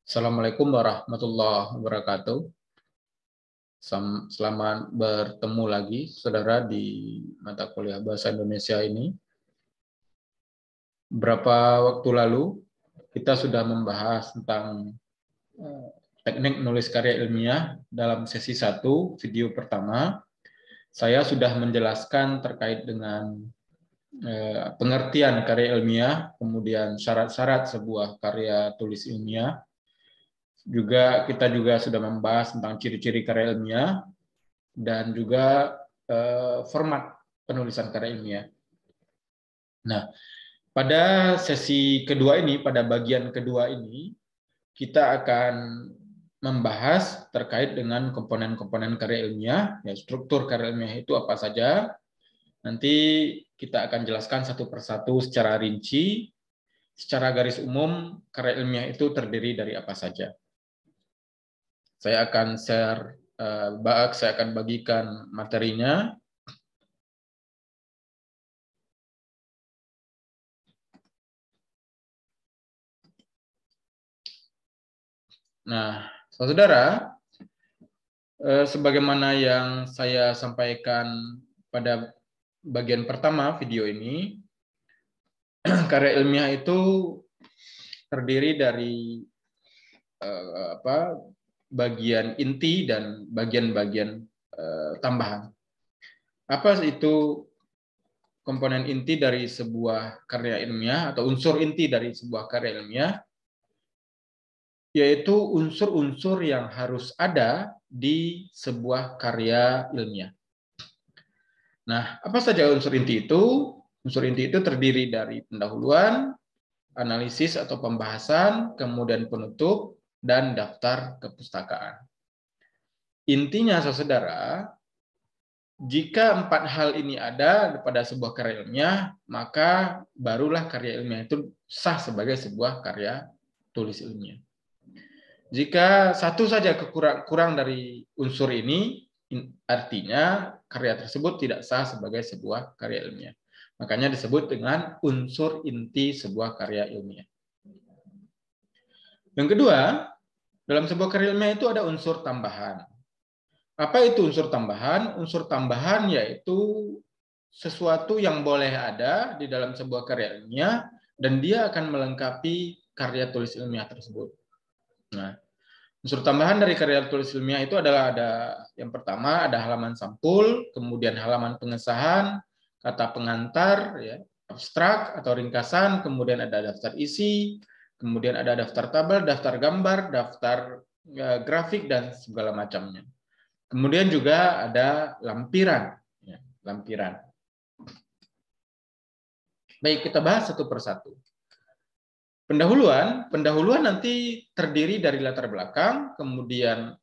Assalamualaikum warahmatullahi wabarakatuh. Selamat bertemu lagi, saudara, di mata kuliah Bahasa Indonesia ini. Beberapa waktu lalu, kita sudah membahas tentang teknik menulis karya ilmiah dalam sesi 1, video pertama. Saya sudah menjelaskan terkait dengan pengertian karya ilmiah, kemudian syarat-syarat sebuah karya tulis ilmiah. Kita juga sudah membahas tentang ciri-ciri karya ilmiah dan juga format penulisan karya ilmiah. Nah, pada sesi kedua ini, pada bagian kedua ini, kita akan membahas terkait dengan komponen-komponen karya ilmiah, ya, struktur karya ilmiah itu apa saja. Nanti kita akan jelaskan satu persatu secara rinci, secara garis umum karya ilmiah itu terdiri dari apa saja. Saya akan bagikan materinya. Nah, saudara, sebagaimana yang saya sampaikan pada bagian pertama video ini, karya ilmiah itu terdiri dari bagian inti dan bagian-bagian tambahan. Apa itu komponen inti dari sebuah karya ilmiah atau unsur inti dari sebuah karya ilmiah? Yaitu unsur-unsur yang harus ada di sebuah karya ilmiah. Nah, apa saja unsur inti itu? Unsur inti itu terdiri dari pendahuluan, analisis atau pembahasan, kemudian penutup, dan daftar kepustakaan. Intinya, saudara, jika 4 hal ini ada pada sebuah karya ilmiah, maka barulah karya ilmiah itu sah sebagai sebuah karya tulis ilmiah. Jika satu saja kurang dari unsur ini, artinya karya tersebut tidak sah sebagai sebuah karya ilmiah. Makanya disebut dengan unsur inti sebuah karya ilmiah. Yang kedua, dalam sebuah karya ilmiah itu ada unsur tambahan. Apa itu unsur tambahan? Unsur tambahan yaitu sesuatu yang boleh ada di dalam sebuah karya ilmiah dan dia akan melengkapi karya tulis ilmiah tersebut. Nah, unsur tambahan dari karya tulis ilmiah itu adalah yang pertama ada halaman sampul, kemudian halaman pengesahan, kata pengantar, ya, abstrak atau ringkasan, kemudian ada daftar isi, kemudian ada daftar tabel, daftar gambar, daftar grafik, dan segala macamnya. Kemudian juga ada lampiran. Ya, lampiran. Baik, kita bahas satu persatu. Pendahuluan nanti terdiri dari latar belakang, kemudian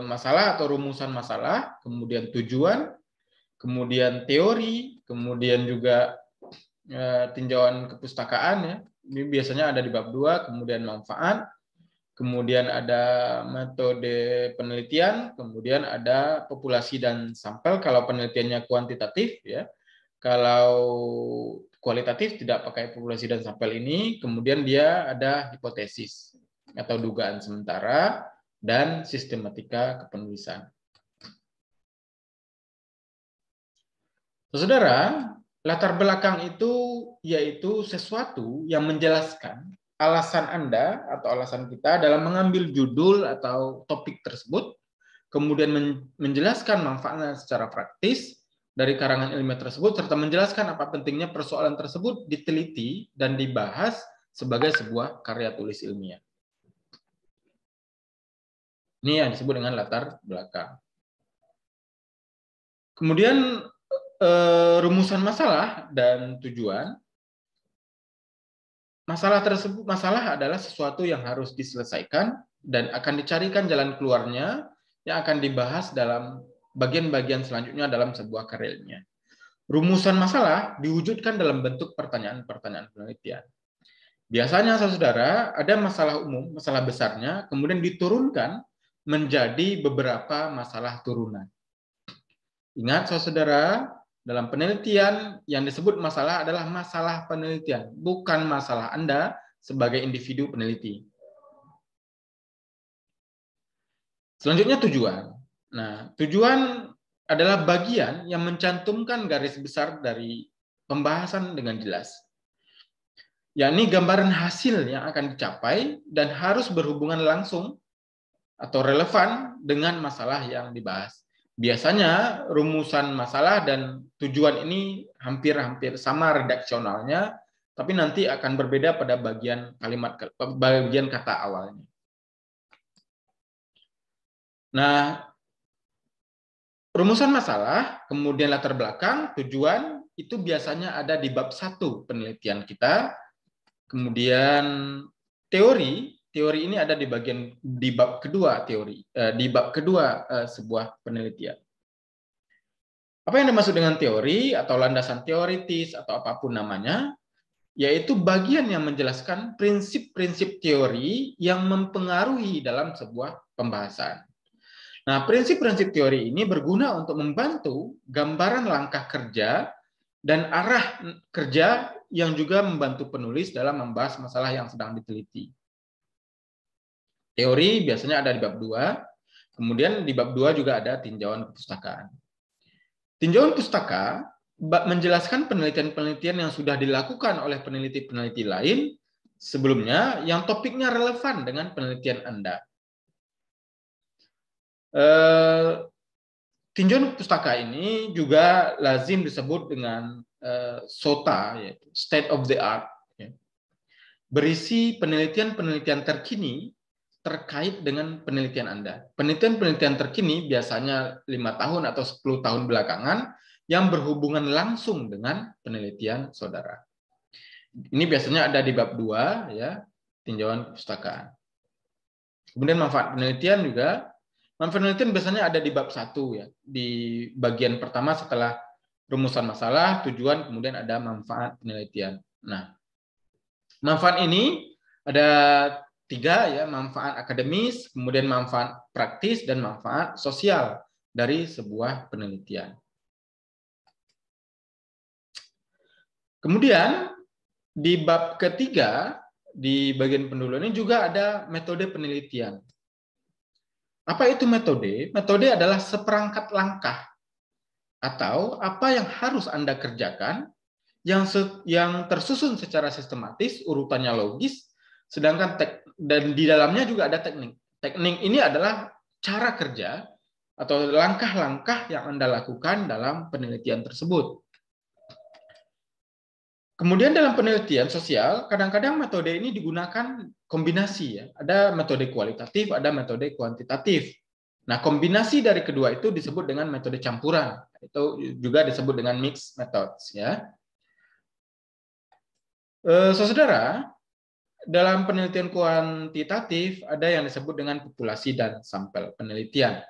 masalah atau rumusan masalah, kemudian tujuan, kemudian teori, kemudian juga tinjauan kepustakaan, ya. Ini biasanya ada di bab 2, kemudian manfaat, kemudian ada metode penelitian, kemudian ada populasi dan sampel kalau penelitiannya kuantitatif, ya. Kalau kualitatif tidak pakai populasi dan sampel ini, kemudian dia ada hipotesis atau dugaan sementara dan sistematika kepenulisan. Saudara, latar belakang itu yaitu sesuatu yang menjelaskan alasan Anda atau alasan kita dalam mengambil judul atau topik tersebut, kemudian menjelaskan manfaatnya secara praktis dari karangan ilmiah tersebut, serta menjelaskan apa pentingnya persoalan tersebut diteliti dan dibahas sebagai sebuah karya tulis ilmiah. Ini yang disebut dengan latar belakang. Kemudian rumusan masalah dan tujuan. Masalah adalah sesuatu yang harus diselesaikan dan akan dicarikan jalan keluarnya yang akan dibahas dalam bagian-bagian selanjutnya dalam sebuah karya ilmiah. Rumusan masalah diwujudkan dalam bentuk pertanyaan-pertanyaan penelitian. Biasanya, saudara, ada masalah umum, masalah besarnya, kemudian diturunkan menjadi beberapa masalah turunan. Ingat, saudara, dalam penelitian yang disebut masalah adalah masalah penelitian, bukan masalah Anda sebagai individu peneliti. Selanjutnya tujuan. Nah, tujuan adalah bagian yang mencantumkan garis besar dari pembahasan dengan jelas, yakni gambaran hasil yang akan dicapai dan harus berhubungan langsung atau relevan dengan masalah yang dibahas. Biasanya rumusan masalah dan tujuan ini hampir-hampir sama redaksionalnya, tapi nanti akan berbeda pada bagian bagian kata awalnya. Nah, rumusan masalah, kemudian latar belakang, tujuan, itu biasanya ada di bab 1 penelitian kita. Kemudian teori ini ada di bab kedua sebuah penelitian. Apa yang dimaksud dengan teori atau landasan teoritis atau apapun namanya, yaitu bagian yang menjelaskan prinsip-prinsip teori yang mempengaruhi dalam sebuah pembahasan. Nah, prinsip-prinsip teori ini berguna untuk membantu gambaran langkah kerja dan arah kerja yang juga membantu penulis dalam membahas masalah yang sedang diteliti. Teori biasanya ada di bab 2, kemudian di bab 2 juga ada tinjauan kepustakaan. Tinjauan pustaka menjelaskan penelitian-penelitian yang sudah dilakukan oleh peneliti-peneliti lain sebelumnya yang topiknya relevan dengan penelitian Anda. Tinjauan pustaka ini juga lazim disebut dengan SOTA, yaitu State of the Art, berisi penelitian-penelitian terkini terkait dengan penelitian Anda. Penelitian-penelitian terkini biasanya 5 tahun atau 10 tahun belakangan yang berhubungan langsung dengan penelitian saudara. Ini biasanya ada di bab 2, ya, tinjauan perpustakaan. Kemudian manfaat penelitian juga. Manfaat penelitian biasanya ada di bab 1, ya, di bagian pertama setelah rumusan masalah, tujuan, kemudian ada manfaat penelitian. Nah, manfaat ini ada 3, ya, manfaat akademis, kemudian manfaat praktis, dan manfaat sosial dari sebuah penelitian. Kemudian di bab ketiga, di bagian pendahuluan ini juga ada metode penelitian. Apa itu metode? Metode adalah seperangkat langkah atau apa yang harus Anda kerjakan yang tersusun secara sistematis, urutannya logis, sedangkan dan di dalamnya juga ada teknik. Teknik ini adalah cara kerja atau langkah-langkah yang Anda lakukan dalam penelitian tersebut. Kemudian dalam penelitian sosial, kadang-kadang metode ini digunakan kombinasi, ya. Ada metode kualitatif, ada metode kuantitatif. Nah, kombinasi dari kedua itu disebut dengan metode campuran. Itu juga disebut dengan mixed methods, ya. Saudara, dalam penelitian kuantitatif ada yang disebut dengan populasi dan sampel penelitian.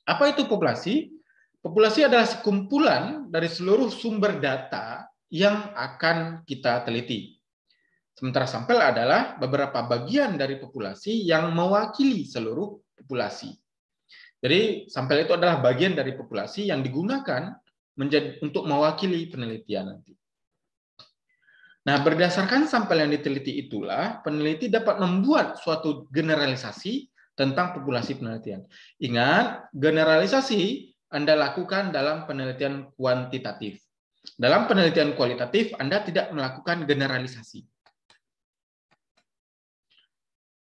Apa itu populasi? Populasi adalah sekumpulan dari seluruh sumber data yang akan kita teliti. Sementara sampel adalah beberapa bagian dari populasi yang mewakili seluruh populasi. Jadi sampel itu adalah bagian dari populasi yang digunakan untuk mewakili penelitian nanti. Nah, berdasarkan sampel yang diteliti itulah peneliti dapat membuat suatu generalisasi tentang populasi penelitian. Ingat, generalisasi Anda lakukan dalam penelitian kuantitatif. Dalam penelitian kualitatif, Anda tidak melakukan generalisasi.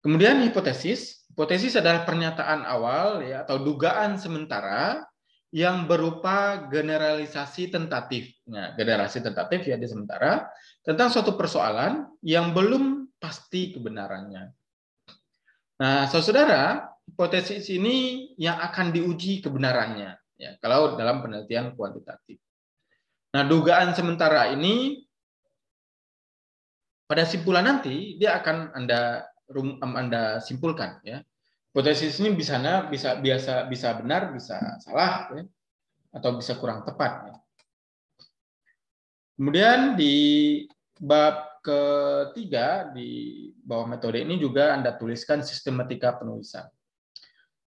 Kemudian hipotesis. Hipotesis adalah pernyataan awal, ya, atau dugaan sementara yang berupa generalisasi tentatif. Nah, generalisasi tentatif, ya, di sementara tentang suatu persoalan yang belum pasti kebenarannya. Nah, saudara, hipotesis ini yang akan diuji kebenarannya, ya, kalau dalam penelitian kuantitatif. Nah, dugaan sementara ini pada simpulan nanti dia akan Anda simpulkan, ya. Hipotesis ini bisa benar, bisa salah, ya, atau bisa kurang tepat, ya. Kemudian di bab ketiga di bawah metode ini juga Anda tuliskan sistematika penulisan.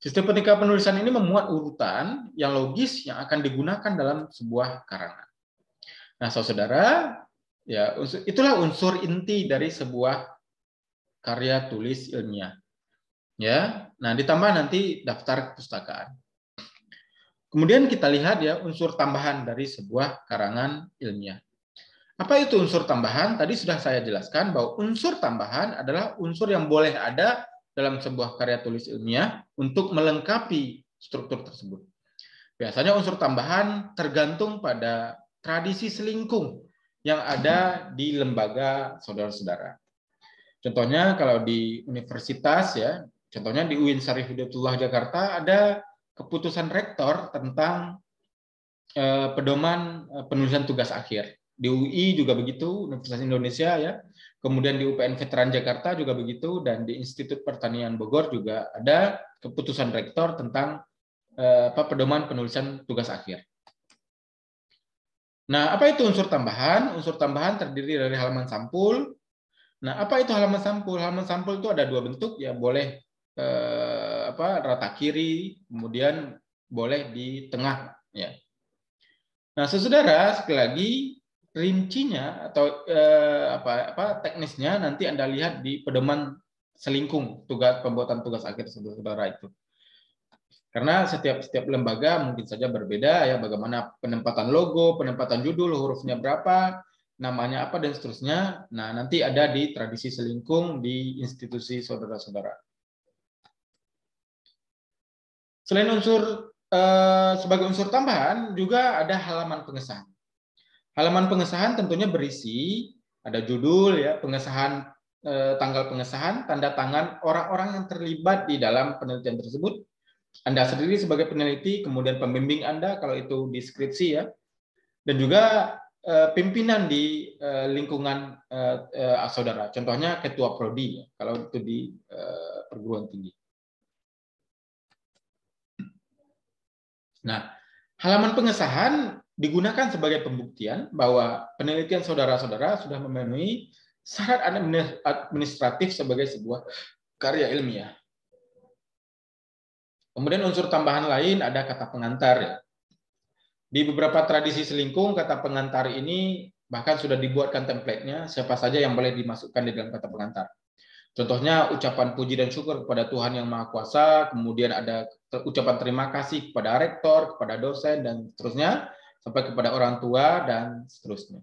Sistematika penulisan ini memuat urutan yang logis yang akan digunakan dalam sebuah karangan. Nah, saudara, ya, itulah unsur inti dari sebuah karya tulis ilmiah. Ya, nah ditambah nanti daftar kepustakaan. Kemudian kita lihat ya unsur tambahan dari sebuah karangan ilmiah. Apa itu unsur tambahan? Tadi sudah saya jelaskan bahwa unsur tambahan adalah unsur yang boleh ada dalam sebuah karya tulis ilmiah untuk melengkapi struktur tersebut. Biasanya unsur tambahan tergantung pada tradisi selingkung yang ada di lembaga saudara-saudara. Contohnya kalau di universitas ya, contohnya di UIN Syarif Hidayatullah Jakarta ada keputusan rektor tentang pedoman penulisan tugas akhir. Di UI juga begitu, Universitas Indonesia ya. Kemudian di UPN Veteran Jakarta juga begitu, dan di Institut Pertanian Bogor juga ada keputusan rektor tentang pedoman penulisan tugas akhir. Nah, apa itu unsur tambahan? Unsur tambahan terdiri dari halaman sampul. Nah, apa itu halaman sampul? Halaman sampul itu ada dua bentuk ya, boleh rata kiri, kemudian boleh di tengah ya. Nah, saudara, sekali lagi rincinya atau teknisnya nanti Anda lihat di pedoman selingkung tugas pembuatan tugas akhir saudara itu. Karena setiap lembaga mungkin saja berbeda ya, bagaimana penempatan logo, penempatan judul, hurufnya berapa, namanya apa dan seterusnya. Nah, nanti ada di tradisi selingkung di institusi saudara-saudara. Selain sebagai unsur tambahan juga ada halaman pengesahan. Halaman pengesahan tentunya berisi ada judul ya, pengesahan, tanggal pengesahan, tanda tangan orang-orang yang terlibat di dalam penelitian tersebut. Anda sendiri sebagai peneliti, kemudian pembimbing Anda kalau itu di skripsi ya, dan juga pimpinan di lingkungan saudara. Contohnya ketua prodi ya, kalau itu di perguruan tinggi. Nah, halaman pengesahan digunakan sebagai pembuktian bahwa penelitian saudara-saudara sudah memenuhi syarat administratif sebagai sebuah karya ilmiah. Kemudian unsur tambahan lain ada kata pengantar ya. Di beberapa tradisi selingkung, kata pengantar ini bahkan sudah dibuatkan template-nya, siapa saja yang boleh dimasukkan di dalam kata pengantar. Contohnya ucapan puji dan syukur kepada Tuhan Yang Maha Kuasa, kemudian ada ucapan terima kasih kepada rektor, kepada dosen, dan seterusnya, sampai kepada orang tua, dan seterusnya.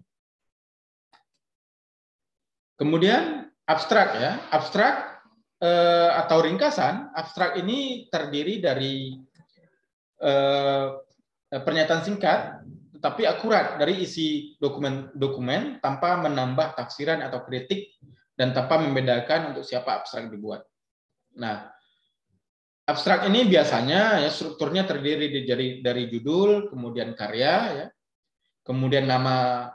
Kemudian abstrak ya, abstrak atau ringkasan, abstrak ini terdiri dari pernyataan singkat, tetapi akurat dari isi dokumen tanpa menambah tafsiran atau kritik, dan tanpa membedakan untuk siapa abstrak dibuat. Nah, abstrak ini biasanya ya strukturnya terdiri dari judul, kemudian karya, ya, kemudian nama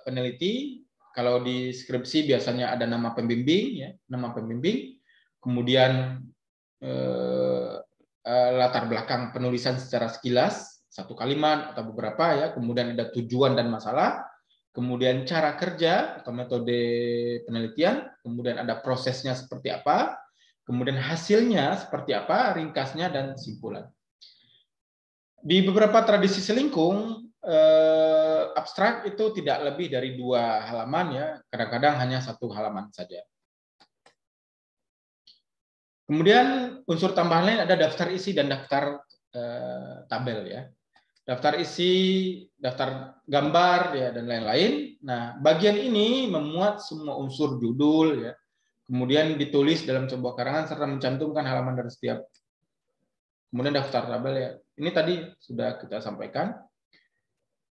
peneliti. Kalau di skripsi biasanya ada nama pembimbing, ya, nama pembimbing, kemudian latar belakang penulisan secara sekilas, satu kalimat atau beberapa, ya, kemudian ada tujuan dan masalah, kemudian cara kerja atau metode penelitian, kemudian ada prosesnya seperti apa, kemudian hasilnya seperti apa, ringkasnya, dan simpulan. Di beberapa tradisi selingkung, abstrak itu tidak lebih dari 2 halaman, ya, kadang-kadang hanya 1 halaman saja. Kemudian unsur tambahan lain ada daftar isi dan daftar tabel, ya. Daftar isi, daftar gambar, ya, dan lain-lain. Nah, bagian ini memuat semua unsur judul, ya, kemudian ditulis dalam sebuah karangan serta mencantumkan halaman dari setiap. Kemudian daftar tabel, ya. Ini tadi sudah kita sampaikan.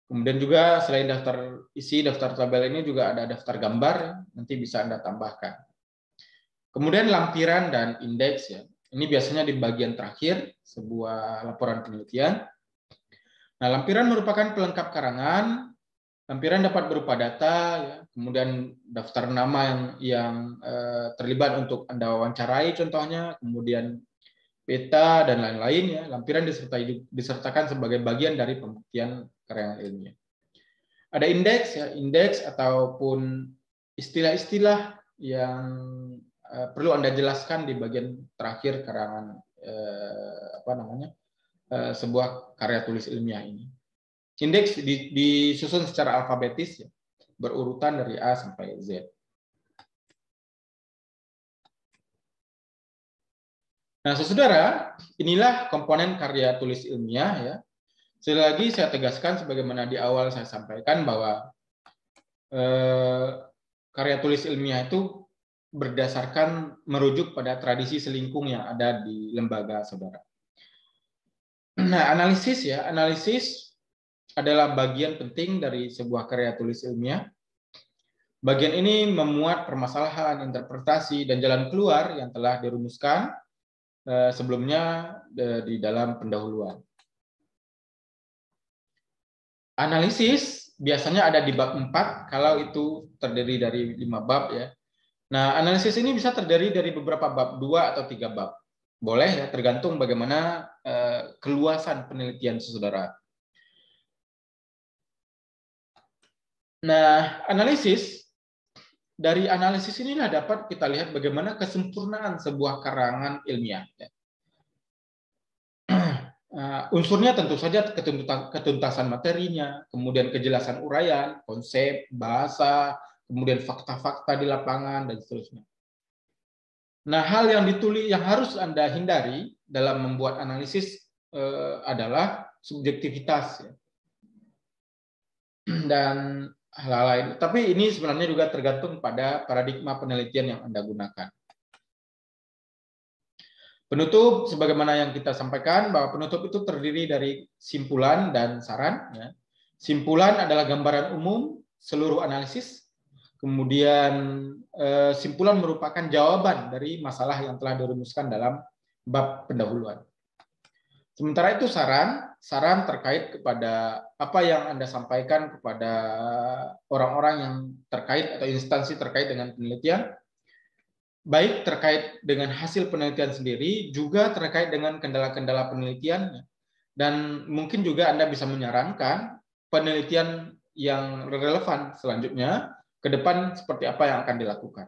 Kemudian juga selain daftar isi, daftar tabel ini juga ada daftar gambar, ya. Nanti bisa Anda tambahkan. Kemudian lampiran dan indeks, ya. Ini biasanya di bagian terakhir sebuah laporan penelitian. Nah, lampiran merupakan pelengkap karangan. Lampiran dapat berupa data, ya, kemudian daftar nama yang terlibat untuk Anda wawancarai contohnya, kemudian peta, dan lain-lain, ya. Lampiran disertakan sebagai bagian dari pembuktian karya ilmiah. Ada indeks, ya, indeks ataupun istilah-istilah yang perlu Anda jelaskan di bagian terakhir karangan sebuah karya tulis ilmiah ini. Indeks disusun secara alfabetis, ya, berurutan dari A sampai Z. Nah, saudara, inilah komponen karya tulis ilmiah ya. Sekali lagi saya tegaskan sebagaimana di awal saya sampaikan bahwa karya tulis ilmiah itu berdasarkan merujuk pada tradisi selingkung yang ada di lembaga saudara. Nah, analisis adalah bagian penting dari sebuah karya tulis ilmiah. Bagian ini memuat permasalahan, interpretasi, dan jalan keluar yang telah dirumuskan sebelumnya di dalam pendahuluan. Analisis biasanya ada di bab 4, kalau itu terdiri dari 5 bab ya. Nah, analisis ini bisa terdiri dari beberapa bab, 2 atau 3 bab. Boleh ya, tergantung bagaimana keluasan penelitian saudara. Nah, dari analisis inilah dapat kita lihat bagaimana kesempurnaan sebuah karangan ilmiah. Unsurnya tentu saja ketuntasan materinya, kemudian kejelasan uraian, konsep, bahasa, kemudian fakta-fakta di lapangan, dan seterusnya. Nah, hal yang harus Anda hindari dalam membuat analisis adalah subjektivitas. Ya. Dan hal-hal lain. Tapi ini sebenarnya juga tergantung pada paradigma penelitian yang Anda gunakan. Penutup, sebagaimana yang kita sampaikan, bahwa penutup itu terdiri dari simpulan dan saran. Ya. Simpulan adalah gambaran umum seluruh analisis. Kemudian simpulan merupakan jawaban dari masalah yang telah dirumuskan dalam bab pendahuluan. Sementara itu saran terkait kepada apa yang Anda sampaikan kepada orang-orang yang terkait atau instansi terkait dengan penelitian, baik terkait dengan hasil penelitian sendiri, juga terkait dengan kendala-kendala penelitian, dan mungkin juga Anda bisa menyarankan penelitian yang relevan selanjutnya ke depan seperti apa yang akan dilakukan.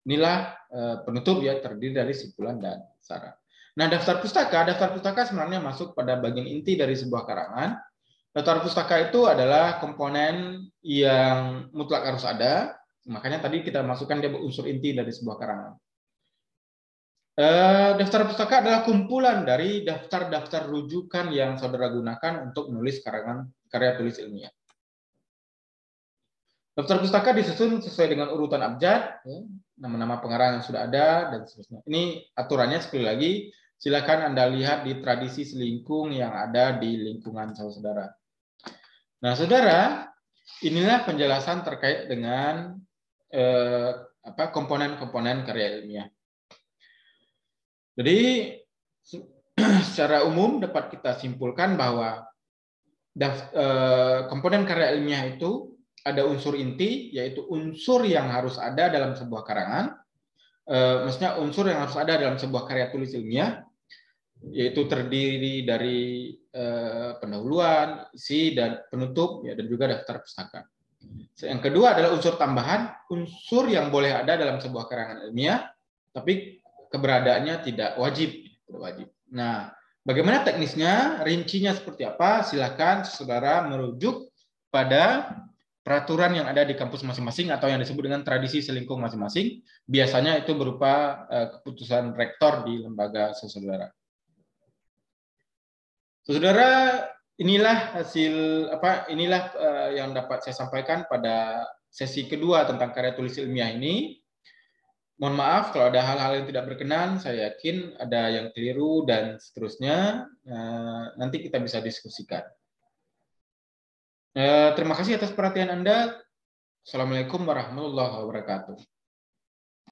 Inilah penutup ya, terdiri dari simpulan dan saran. Nah, daftar pustaka sebenarnya masuk pada bagian inti dari sebuah karangan. Daftar pustaka itu adalah komponen yang mutlak harus ada. Makanya tadi kita masukkan dia unsur inti dari sebuah karangan. Daftar pustaka adalah kumpulan dari daftar-daftar rujukan yang saudara gunakan untuk menulis karangan karya tulis ilmiah. Daftar pustaka disusun sesuai dengan urutan abjad, nama-nama pengarang yang sudah ada, dan seterusnya. Ini aturannya sekali lagi, silakan Anda lihat di tradisi selingkung yang ada di lingkungan saudara. Nah, saudara, inilah penjelasan terkait dengan komponen-komponen karya ilmiah. Jadi, secara umum dapat kita simpulkan bahwa komponen karya ilmiah itu ada unsur inti, yaitu unsur yang harus ada dalam sebuah karangan. Maksudnya unsur yang harus ada dalam sebuah karya tulis ilmiah, yaitu terdiri dari pendahuluan, isi, dan penutup, ya, dan juga daftar pustaka. Yang kedua adalah unsur tambahan, unsur yang boleh ada dalam sebuah karangan ilmiah, tapi keberadaannya tidak wajib. Nah, bagaimana teknisnya, rincinya seperti apa? Silakan saudara merujuk pada peraturan yang ada di kampus masing-masing atau yang disebut dengan tradisi selingkung masing-masing. Biasanya itu berupa keputusan rektor di lembaga saudara. Saudara, inilah yang dapat saya sampaikan pada sesi kedua tentang karya tulis ilmiah ini. Mohon maaf kalau ada hal-hal yang tidak berkenan, saya yakin ada yang keliru dan seterusnya. Nanti kita bisa diskusikan. Terima kasih atas perhatian Anda. Assalamualaikum warahmatullahi wabarakatuh.